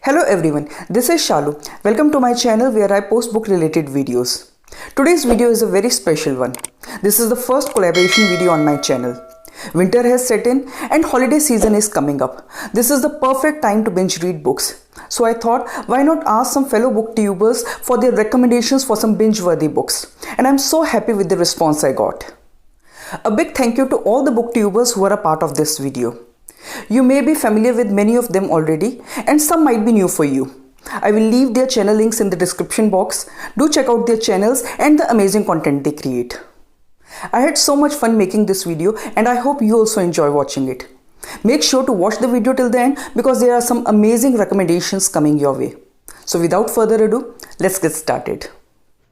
Hello everyone, this is Shalu. Welcome to my channel where I post book related videos. Today's video is a very special one. This is the first collaboration video on my channel. Winter has set in and holiday season is coming up. This is the perfect time to binge read books. So I thought, why not ask some fellow booktubers for their recommendations for some binge-worthy books. And I'm so happy with the response I got. A big thank you to all the booktubers who are a part of this video. You may be familiar with many of them already and some might be new for you. I will leave their channel links in the description box. Do check out their channels and the amazing content they create. I had so much fun making this video and I hope you also enjoy watching it. Make sure to watch the video till the end because there are some amazing recommendations coming your way. So without further ado, let's get started.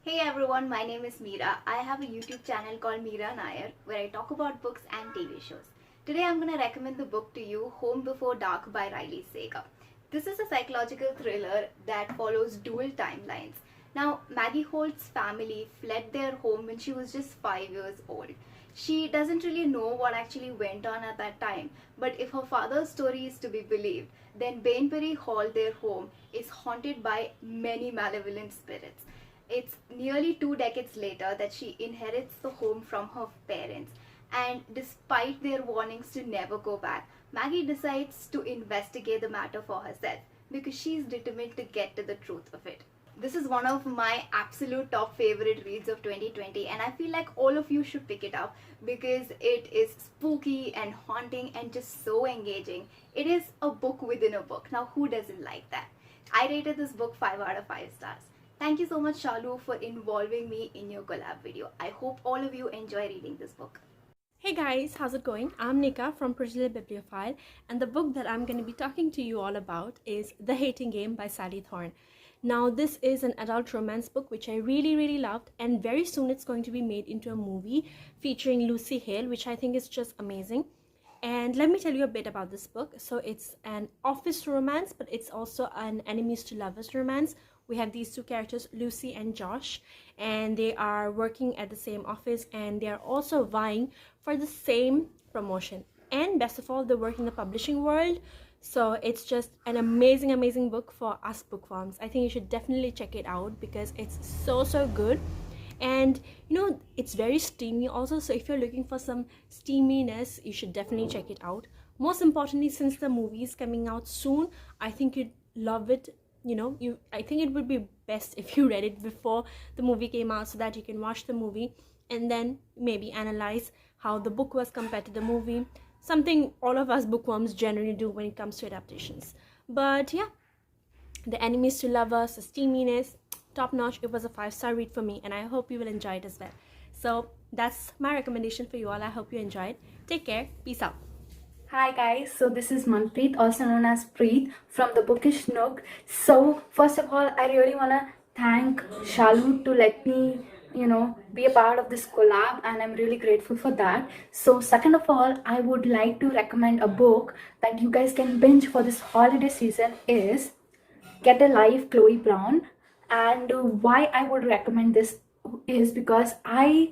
Hey everyone, my name is Meera. I have a YouTube channel called Meera Nair where I talk about books and TV shows. Today I'm going to recommend the book to you, Home Before Dark by Riley Sager. This is a psychological thriller that follows dual timelines. Now, Maggie Holt's family fled their home when she was just 5 years old. She doesn't really know what actually went on at that time, but if her father's story is to be believed, then Bainbury Hall, their home, is haunted by many malevolent spirits. It's nearly 2 decades later that she inherits the home from her parents. And despite their warnings to never go back, Maggie decides to investigate the matter for herself because she's determined to get to the truth of it. This is one of my absolute top favorite reads of 2020 and I feel like all of you should pick it up because it is spooky and haunting and just so engaging. It is a book within a book. Now who doesn't like that? I rated this book 5 out of 5 stars. Thank you so much, Shalu, for involving me in your collab video. I hope all of you enjoy reading this book. Hey guys, how's it going? I'm Nika from Pretty Bibliophile and the book that I'm going to be talking to you all about is The Hating Game by Sally Thorne. Now this is an adult romance book which I really loved and very soon it's going to be made into a movie featuring Lucy Hale, which I think is just amazing. And let me tell you a bit about this book. So it's an office romance, but it's also an enemies to lovers romance. We have these two characters, Lucy and Josh, and they are working at the same office and they are also vying for the same promotion. And best of all, they work in the publishing world. So it's just an amazing book for us bookworms. I think you should definitely check it out because it's so good. And you know, it's very steamy also, so if you're looking for some steaminess, you should definitely check it out. Most importantly, since the movie is coming out soon, I think you'd love it. You know, I think it would be best if you read it before the movie came out so that you can watch the movie and then maybe analyze how the book was compared to the movie. Something all of us bookworms generally do when it comes to adaptations. But yeah, the enemies to lovers, the steaminess, top notch. It was a 5-star read for me and I hope you will enjoy it as well. So that's my recommendation for you all. I hope you enjoy it. Take care. Peace out. Hi guys, so this is Manpreet, also known as Preet from the Bookish Nook. So first of all, I really want to thank Shalu to let me, be a part of this collab and I'm really grateful for that. So second of all, I would like to recommend a book that you guys can binge for this holiday season is Get a Life, Chloe Brown. And why I would recommend this is because I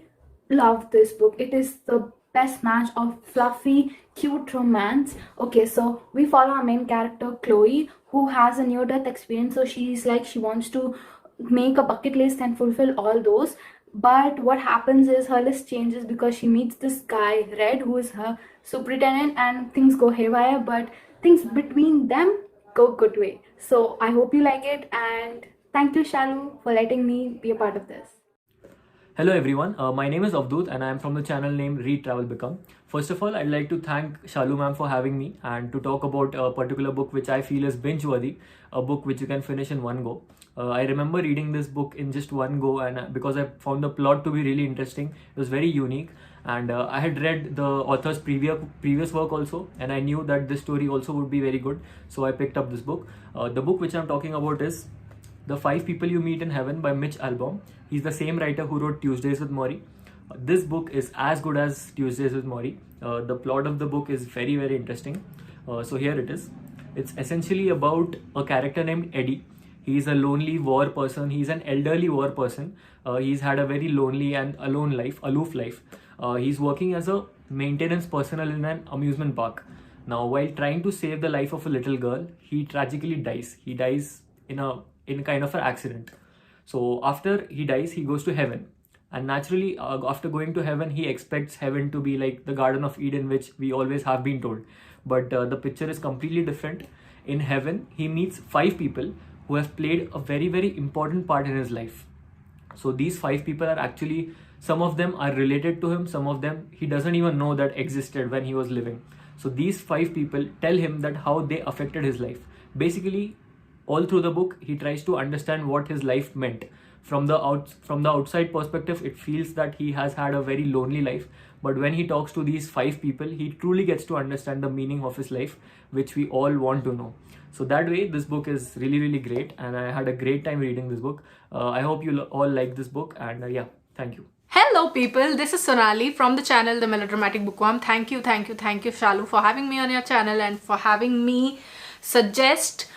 love this book. It is the best match of fluffy, cute romance. Okay, so we follow our main character Chloe, who has a near-death experience. So she's like, she wants to make a bucket list and fulfill all those. But what happens is her list changes because she meets this guy, Red, who is her superintendent, and things go haywire. But things between them go good way. So I hope you like it, and thank you, Shalu, for letting me be a part of this. Hello everyone, my name is Avdut and I am from the channel named Read Travel Become. First of all, I'd like to thank Shalu ma'am for having me and to talk about a particular book which I feel is binge worthy, a book which you can finish in one go. I remember reading this book in just one go and because I found the plot to be really interesting, it was very unique and I had read the author's previous work also and I knew that this story also would be very good, so I picked up this book. The book which I'm talking about is The 5 People You Meet in Heaven by Mitch Albom. He's the same writer who wrote Tuesdays with Morrie. This book is as good as Tuesdays with Morrie. The plot of the book is very interesting. So here it is. It's essentially about a character named Eddie. He's a lonely war person. He's an elderly war person. He's had a very lonely and aloof life. He's working as a maintenance personnel in an amusement park. Now, while trying to save the life of a little girl, he tragically dies. He dies in kind of an accident. So after he dies, he goes to heaven. And naturally, after going to heaven, he expects heaven to be like the Garden of Eden, which we always have been told. But the picture is completely different. In heaven, he meets 5 people who have played a very, very important part in his life. So these 5 people are actually, some of them are related to him, some of them he doesn't even know that existed when he was living. So these 5 people tell him that how they affected his life. Basically, all through the book, he tries to understand what his life meant. From the outside perspective, it feels that he has had a very lonely life. But when he talks to these 5 people, he truly gets to understand the meaning of his life, which we all want to know. So that way, this book is really, really great, and I had a great time reading this book. I hope you all like this book, and yeah, thank you. Hello people, this is Sonali from the channel The Melodramatic Bookworm. Thank you Shalu for having me on your channel and for having me suggest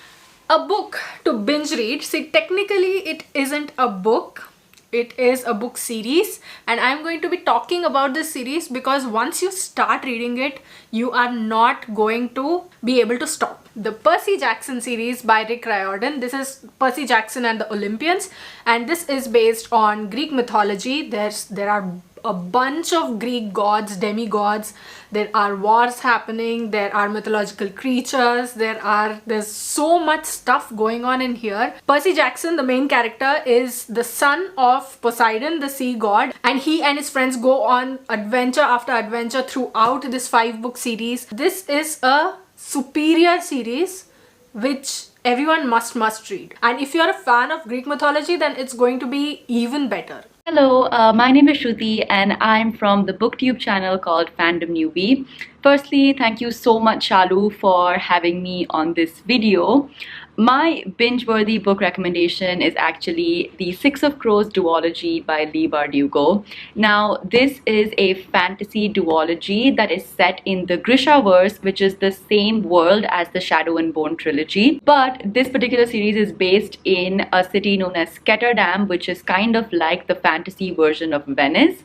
a book to binge read. See, technically it isn't a book, it is a book series, and I'm going to be talking about this series because once you start reading it, you are not going to be able to stop. The Percy Jackson series by Rick Riordan. This is Percy Jackson and the Olympians, and this is based on Greek mythology. There are a bunch of Greek gods, demigods. There are wars happening, there are mythological creatures, there's so much stuff going on in here. Percy Jackson, the main character, is the son of Poseidon, the sea god, and he and his friends go on adventure after adventure throughout this 5-book series. This is a superior series which everyone must read, and if you're a fan of Greek mythology, then it's going to be even better. Hello, my name is Shruti and I'm from the booktube channel called Fandom Newbie. Firstly, thank you so much, Shalu, for having me on this video. My binge-worthy book recommendation is actually The Six of Crows duology by Leigh Bardugo. Now, this is a fantasy duology that is set in the Grishaverse, which is the same world as the Shadow and Bone trilogy. But this particular series is based in a city known as Ketterdam, which is kind of like the fantasy version of Venice.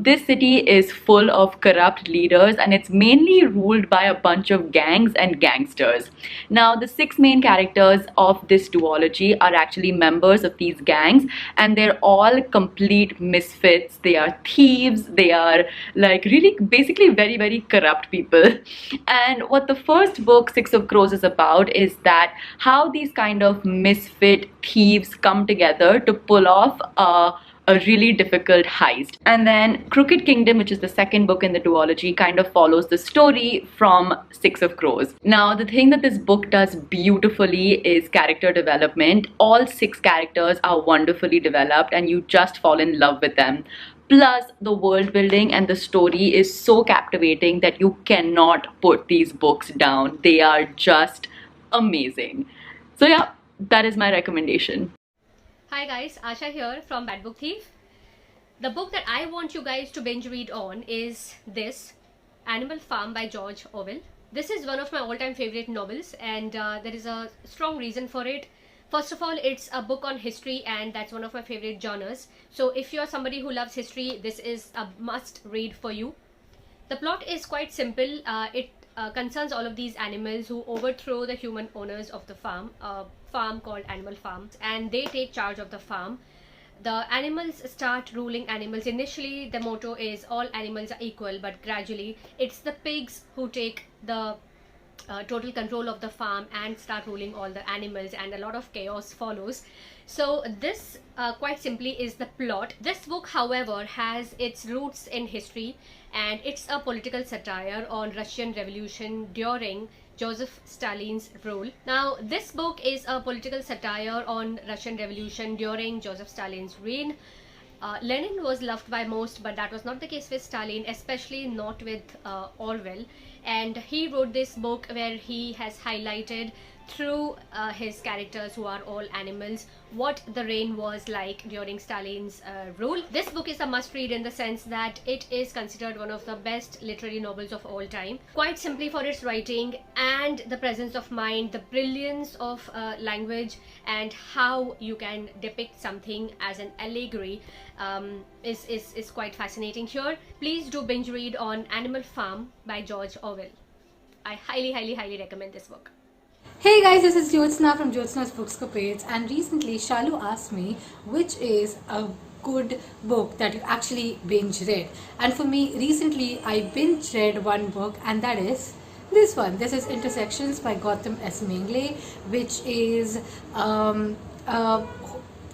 This city is full of corrupt leaders and it's mainly ruled by a bunch of gangs and gangsters. Now, the 6 main characters of this duology are actually members of these gangs, and they're all complete misfits. They are thieves, they are like really basically very, very corrupt people. And what the first book, Six of Crows, is about is that how these kind of misfit thieves come together to pull off a really difficult heist. And then Crooked Kingdom, which is the second book in the duology, kind of follows the story from Six of Crows. Now, the thing that this book does beautifully is character development. All 6 characters are wonderfully developed and you just fall in love with them. Plus, the world building and the story is so captivating that you cannot put these books down. They are just amazing. So yeah, that is my recommendation. Hi guys, Asha here from Bad Book Thief. The book that I want you guys to binge read on is this, Animal Farm by George Orwell. This is one of my all-time favorite novels, and there is a strong reason for it. First of all, it's a book on history, and that's one of my favorite genres. So if you're somebody who loves history, this is a must read for you. The plot is quite simple. It concerns all of these animals who overthrow the human owners of the farm, a farm called Animal Farm, and they take charge of the farm. The animals start ruling animals. Initially, the motto is all animals are equal, but gradually it's the pigs who take the total control of the farm and start ruling all the animals, and a lot of chaos follows. So this quite simply is the plot. This book, however, has its roots in history, and it's a political satire on Russian Revolution during Joseph Stalin's rule. Now, this book is a political satire on Russian Revolution during Joseph Stalin's reign. Lenin was loved by most, but that was not the case with Stalin, especially not with Orwell. And he wrote this book where he has highlighted through his characters, who are all animals, what the reign was like during Stalin's rule. This book is a must read in the sense that it is considered one of the best literary novels of all time, quite simply for its writing and the presence of mind, the brilliance of language, and how you can depict something as an allegory is quite fascinating here. Please do binge read on Animal Farm by George Orwell. I highly recommend this book. Hey guys, this is Jyotsna from Jyotsna's Bookscapades, and recently Shalu asked me which is a good book that you actually binge read. And for me, recently I binge read one book, and that is this one. This is Intersections by Gautam S. Mengle, which is a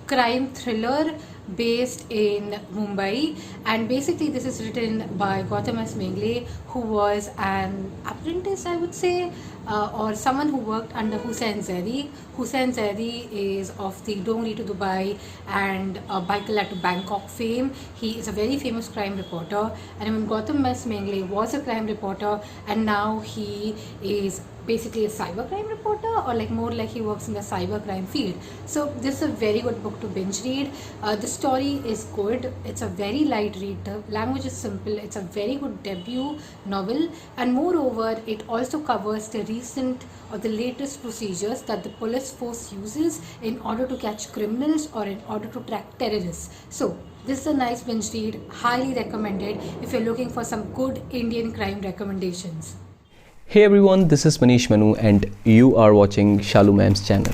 crime thriller based in Mumbai, and basically this is written by Gautam S. Mengle, who was an apprentice, I would say, or someone who worked under Hussain Zaidi. Hussain Zaidi is of the Dongri to Dubai and Baikala to Bangkok fame. He is a very famous crime reporter, and when Gautam S. Mengle was a crime reporter, and now he is basically a cybercrime reporter, or like more like he works in the cybercrime field. So this is a very good book to binge read. The story is good. It's a very light read. The language is simple. It's a very good debut novel, and moreover, it also covers the recent or the latest procedures that the police force uses in order to catch criminals or in order to track terrorists. So this is a nice binge read. Highly recommended if you're looking for some good Indian crime recommendations. Hey everyone, this is Manish Manu and you are watching Shalu Ma'am's channel.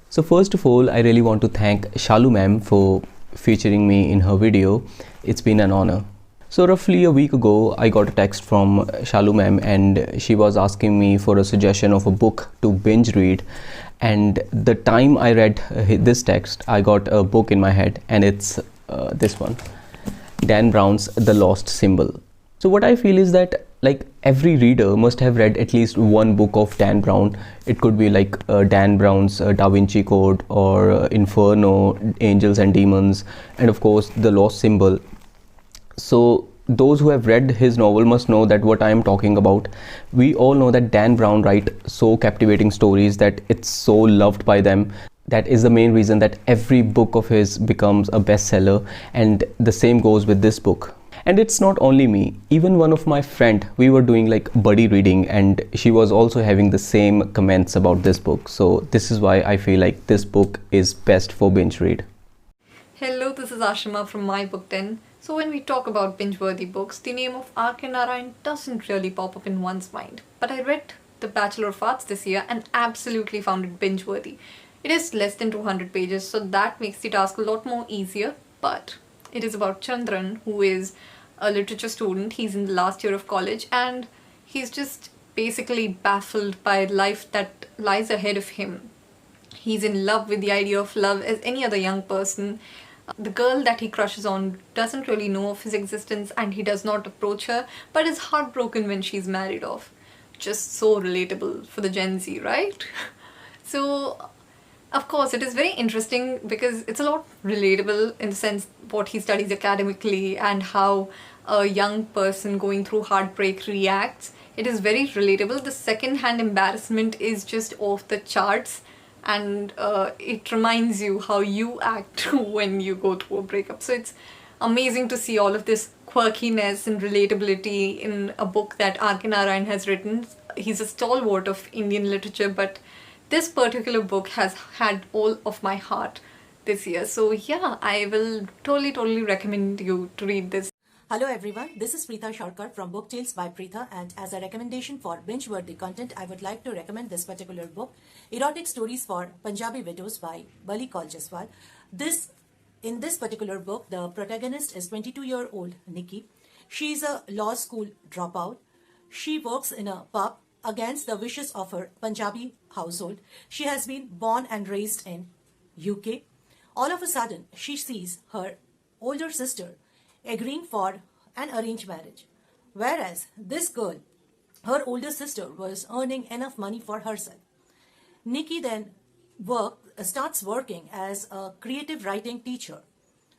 So first of all, I really want to thank Shalu Ma'am for featuring me in her video. It's been an honor. So roughly a week ago, I got a text from Shalu Ma'am and she was asking me for a suggestion of a book to binge read. And the time I read this text, I got a book in my head, and it's this one, Dan Brown's The Lost Symbol. So what I feel is that like every reader must have read at least one book of Dan Brown. It could be like Dan Brown's Da Vinci Code, or Inferno, Angels and Demons, and of course The Lost Symbol. So those who have read his novel must know that what I am talking about. We all know that Dan Brown writes so captivating stories that it's so loved by them. That is the main reason that every book of his becomes a bestseller, and the same goes with this book. And it's not only me, even one of my friend, we were doing like buddy reading, and she was also having the same comments about this book. So this is why I feel like this book is best for binge read. Hello, this is Ashima from My Book 10. So when we talk about binge-worthy books, the name of R.K. Narayan doesn't really pop up in one's mind. But I read The Bachelor of Arts this year and absolutely found it binge-worthy. It is less than 200 pages, so that makes the task a lot more easier, but it is about Chandran, who is a literature student. He's in the last year of college and he's just basically baffled by life that lies ahead of him. He's in love with the idea of love as any other young person. The girl that he crushes on doesn't really know of his existence and he does not approach her, but is heartbroken when she's married off. Just so relatable for the Gen Z, right? So of course, it is very interesting because it's a lot relatable in the sense what he studies academically and how a young person going through heartbreak reacts. It is very relatable. The second-hand embarrassment is just off the charts, and it reminds you how you act when you go through a breakup. So it's amazing to see all of this quirkiness and relatability in a book that R.K. Narayan has written. He's a stalwart of Indian literature, but this particular book has had all of my heart this year. So yeah, I will totally recommend you to read this. Hello everyone, this is Preetha Sharkar from Book Tales by Preetha, and as a recommendation for binge-worthy content, I would like to recommend this particular book, Erotic Stories for Punjabi Widows by Bali Kaul Jaswal. In this particular book, the protagonist is 22-year-old Nikki. She is a law school dropout. She works in a pub against the wishes of her Punjabi household. She has been born and raised in UK. All of a sudden, she sees her older sister agreeing for an arranged marriage. Whereas this girl, her older sister, was earning enough money for herself. Nikki then starts working as a creative writing teacher.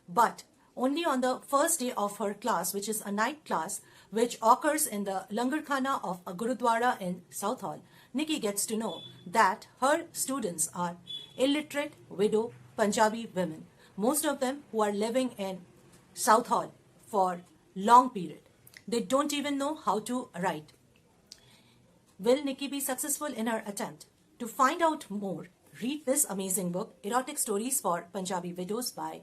But only on the first day of her class, which is a night class, which occurs in the Langar Khana of a Gurudwara in Southall, Nikki gets to know that her students are illiterate, widow, Punjabi women. Most of them who are living in Southall for long period. They don't even know how to write. Will Nikki be successful in her attempt? To find out more, read this amazing book, Erotic Stories for Punjabi Widows by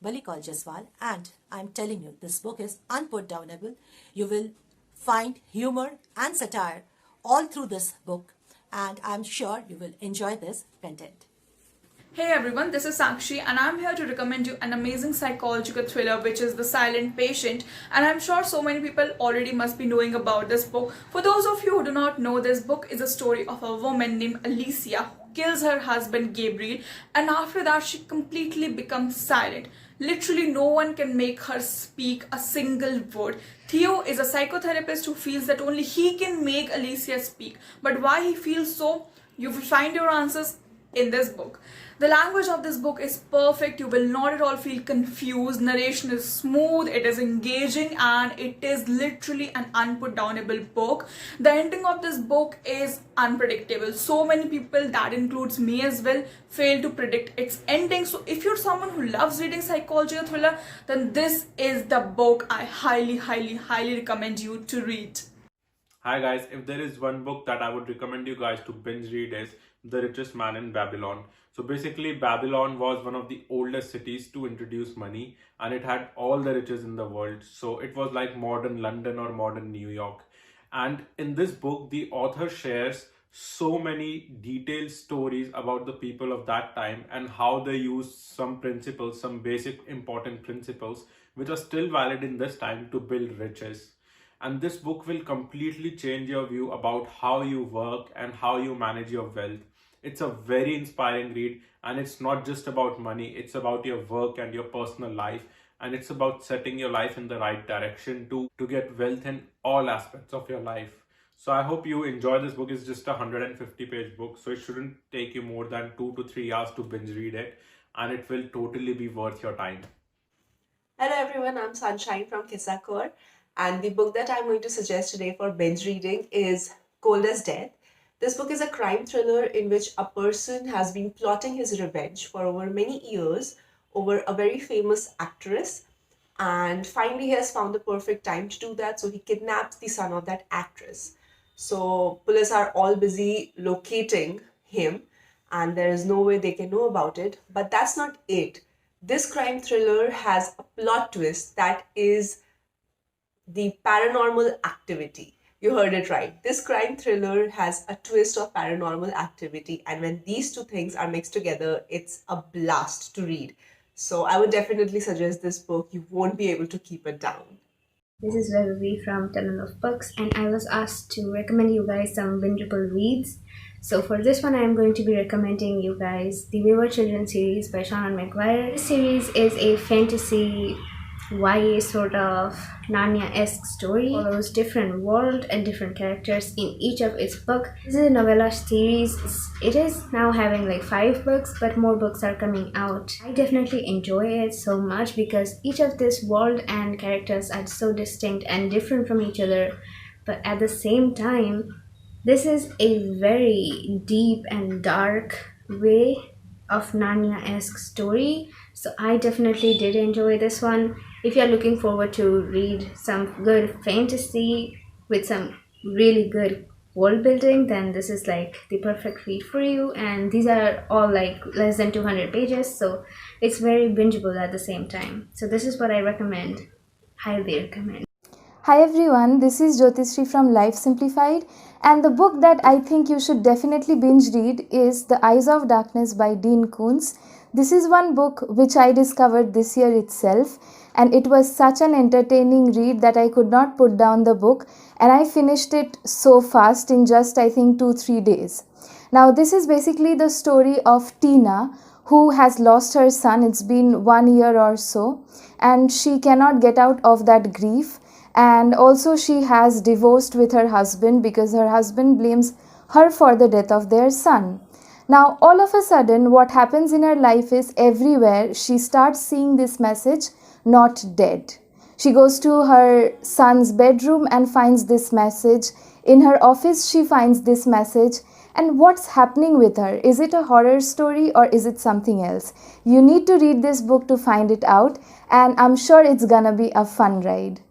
Bali Kaul Jaswal, and I'm telling you, this book is unputdownable. You will find humor and satire all through this book, and I'm sure you will enjoy this content. Hey everyone, this is Sakshi and I'm here to recommend you an amazing psychological thriller which is The Silent Patient, and I'm sure so many people already must be knowing about this book. For those of you who do not know, this book is a story of a woman named Alicia who kills her husband Gabriel, and after that she completely becomes silent. Literally no one can make her speak a single word. Theo is a psychotherapist who feels that only he can make Alicia speak, but why he feels so, you will find your answers in this book. The language of this book is perfect. You will not at all feel confused. Narration is smooth, it is engaging, and it is literally an unputdownable book. The ending of this book is unpredictable. So many people, that includes me as well, fail to predict its ending. So if you're someone who loves reading psychological thriller, then this is the book I highly recommend you to read. Hi guys, if there is one book that I would recommend you guys to binge read is The Richest Man in Babylon. So basically Babylon was one of the oldest cities to introduce money, and it had all the riches in the world. So it was like modern London or modern New York. And in this book, the author shares so many detailed stories about the people of that time and how they used some principles, some basic important principles, which are still valid in this time to build riches. And this book will completely change your view about how you work and how you manage your wealth. It's a very inspiring read, and it's not just about money, it's about your work and your personal life, and it's about setting your life in the right direction to get wealth in all aspects of your life. So I hope you enjoy this book. It's just a 150-page book, so it shouldn't take you more than 2 to 3 hours to binge read it, and it will totally be worth your time. Hello everyone, I'm Sunshine from Kissakor, and the book that I'm going to suggest today for binge reading is Cold as Death. This book is a crime thriller in which a person has been plotting his revenge for over many years over a very famous actress, and finally he has found the perfect time to do that, so he kidnaps the son of that actress. So police are all busy locating him and there is no way they can know about it, but that's not it. This crime thriller has a plot twist that is the paranormal activity. You heard it right. This crime thriller has a twist of paranormal activity, and when these two things are mixed together, it's a blast to read. So I would definitely suggest this book. You won't be able to keep it down. This is Vaibhavi from Tunnel of Books, and I was asked to recommend you guys some bingeable reads. So for this one, I am going to be recommending you guys the Wayward Children series by Seanan McGuire. This series is a fantasy YA sort of Narnia-esque story. It follows different world and different characters in each of its book. This is a novella series. It is now having like 5 books, but more books are coming out. I definitely enjoy it so much because each of this world and characters are so distinct and different from each other, but at the same time, this is a very deep and dark way of Narnia-esque story. So I definitely did enjoy this one. If you're looking forward to read some good fantasy with some really good world building, then this is like the perfect read for you. And these are all like less than 200 pages, so it's very bingeable at the same time. So this is what I recommend. Highly recommend. Hi everyone, this is Jyotishree from Life Simplified, and the book that I think you should definitely binge read is The Eyes of Darkness by Dean Koontz. This is one book which I discovered this year itself, and it was such an entertaining read that I could not put down the book, and I finished it so fast in just I think 2-3 days. Now this is basically the story of Tina, who has lost her son. It's been 1 year or so, and she cannot get out of that grief. And also she has divorced with her husband because her husband blames her for the death of their son. Now all of a sudden what happens in her life is everywhere she starts seeing this message, not dead. She goes to her son's bedroom and finds this message. In her office she finds this message. And what's happening with her? Is it a horror story or is it something else? You need to read this book to find it out, and I'm sure it's gonna be a fun ride.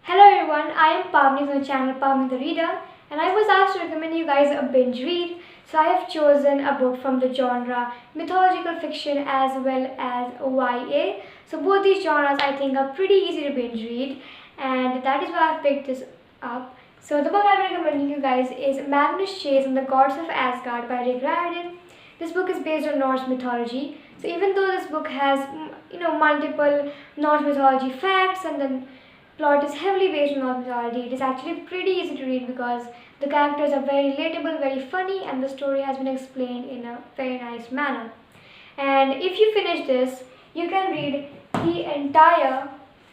Hello everyone, I am Pavni from the channel Pavni the Reader, and I was asked to recommend you guys a binge read. So I have chosen a book from the genre mythological fiction as well as YA. So both these genres I think are pretty easy to binge read, and that is why I've picked this up. So the book I'm recommending you guys is Magnus Chase and the Gods of Asgard by Rick Riordan. This book is based on Norse mythology. So even though this book has multiple Norse mythology facts and the plot is heavily based on Norse mythology, it is actually pretty easy to read because the characters are very relatable, very funny, and the story has been explained in a very nice manner. And if you finish this, you can read the entire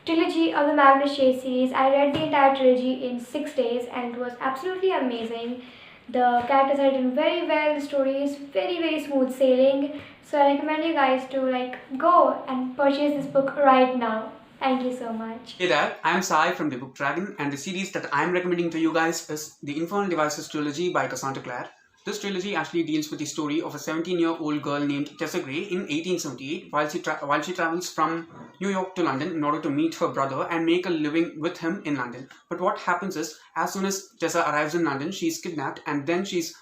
trilogy of the Magnus Chase series. I read the entire trilogy in 6 days and it was absolutely amazing. The characters are written very well, the story is very smooth sailing. So I recommend you guys to go and purchase this book right now. Thank you so much. Hey there, I am Sai from the Book Dragon, and the series that I am recommending to you guys is the Infernal Devices trilogy by Cassandra Clare. This trilogy actually deals with the story of a 17-year-old girl named Tessa Gray in 1878 while she travels from New York to London in order to meet her brother and make a living with him in London. But what happens is, as soon as Tessa arrives in London, she's kidnapped and then she's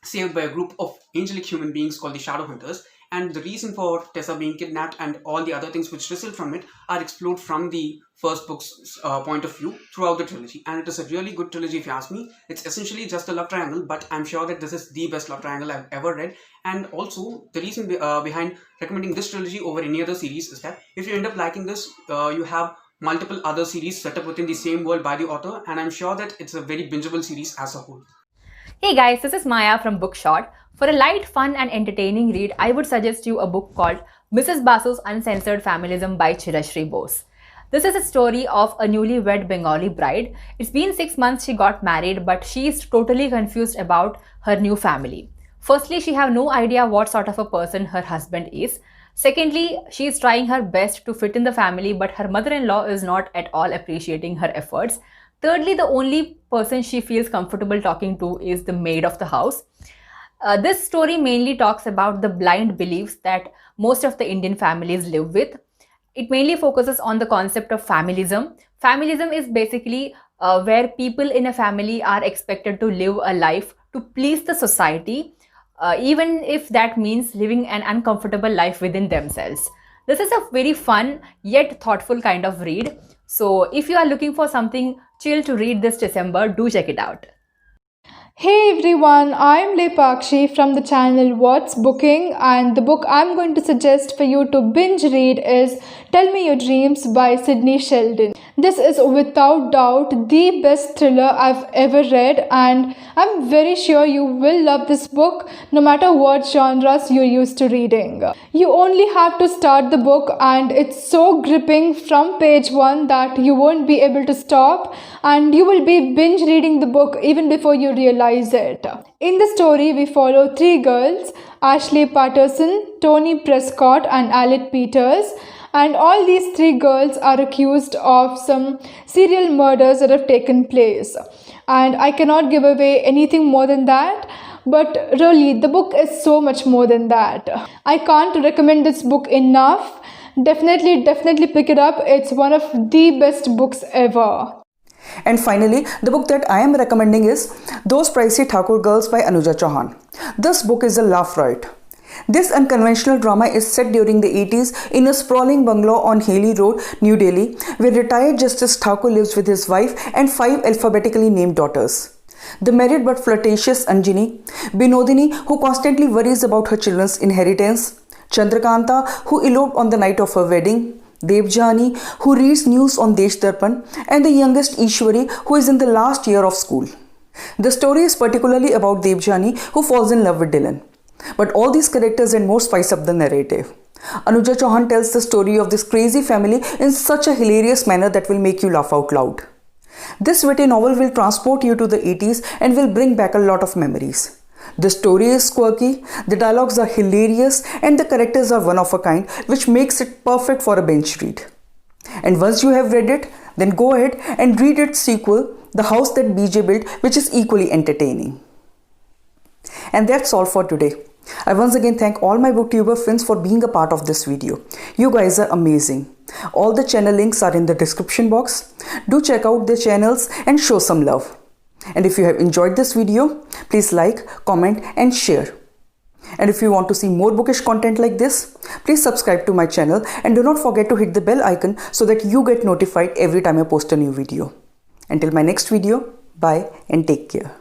saved by a group of angelic human beings called the Shadowhunters. And the reason for Tessa being kidnapped and all the other things which result from it are explored from the first book's point of view throughout the trilogy. And it is a really good trilogy if you ask me. It's essentially just a love triangle, but I'm sure that this is the best love triangle I've ever read. And also, the reason behind recommending this trilogy over any other series is that if you end up liking this, you have multiple other series set up within the same world by the author, and I'm sure that it's a very bingeable series as a whole. Hey guys, this is Maya from Bookshot. For a light, fun and entertaining read, I would suggest you a book called Mrs. Basu's Uncensored Familism by Chirashri Bose. This is a story of a newlywed Bengali bride. It's been 6 months she got married, but she is totally confused about her new family. Firstly, she have no idea what sort of a person her husband is. Secondly, she is trying her best to fit in the family, but her mother-in-law is not at all appreciating her efforts. Thirdly, the only person she feels comfortable talking to is the maid of the house. This story mainly talks about the blind beliefs that most of the Indian families live with. It mainly focuses on the concept of familism. Familism is basically where people in a family are expected to live a life to please the society, even if that means living an uncomfortable life within themselves. This is a very fun yet thoughtful kind of read. So if you are looking for something chill to read this December, do check it out. Hey everyone, I'm Lepakshi from the channel What's Booking, and the book I'm going to suggest for you to binge read is Tell Me Your Dreams by Sidney Sheldon. This is without doubt the best thriller I've ever read, and I'm very sure you will love this book no matter what genres you're used to reading. You only have to start the book and it's so gripping from page 1 that you won't be able to stop, and you will be binge reading the book even before you realize it. In the story, we follow 3 girls, Ashley Patterson, Toni Prescott and Alec Peters, and all these 3 girls are accused of some serial murders that have taken place. And I cannot give away anything more than that, but really the book is so much more than that. I can't recommend this book enough. Definitely pick it up. It's one of the best books ever. And finally, the book that I am recommending is Those Pricey Thakur Girls by Anuja Chauhan. This book is a laugh riot. This unconventional drama is set during the 80s in a sprawling bungalow on Haley Road, New Delhi, where retired Justice Thakur lives with his wife and 5 alphabetically named daughters. The married but flirtatious Anjani, Binodini, who constantly worries about her children's inheritance, Chandrakanta, who eloped on the night of her wedding, Devjani, who reads news on Desh Darpan, and the youngest Ishwari, who is in the last year of school. The story is particularly about Devjani, who falls in love with Dylan. But all these characters and more spice up the narrative. Anuja Chauhan tells the story of this crazy family in such a hilarious manner that will make you laugh out loud. This witty novel will transport you to the 80s and will bring back a lot of memories. The story is quirky, the dialogues are hilarious, and the characters are one of a kind, which makes it perfect for a binge read. And once you have read it, then go ahead and read its sequel, The House That BJ Built, which is equally entertaining. And that's all for today. I once again thank all my booktuber friends for being a part of this video. You guys are amazing. All the channel links are in the description box. Do check out their channels and show some love. And if you have enjoyed this video, please like, comment and share. And if you want to see more bookish content like this, please subscribe to my channel and do not forget to hit the bell icon so that you get notified every time I post a new video. Until my next video, bye and take care.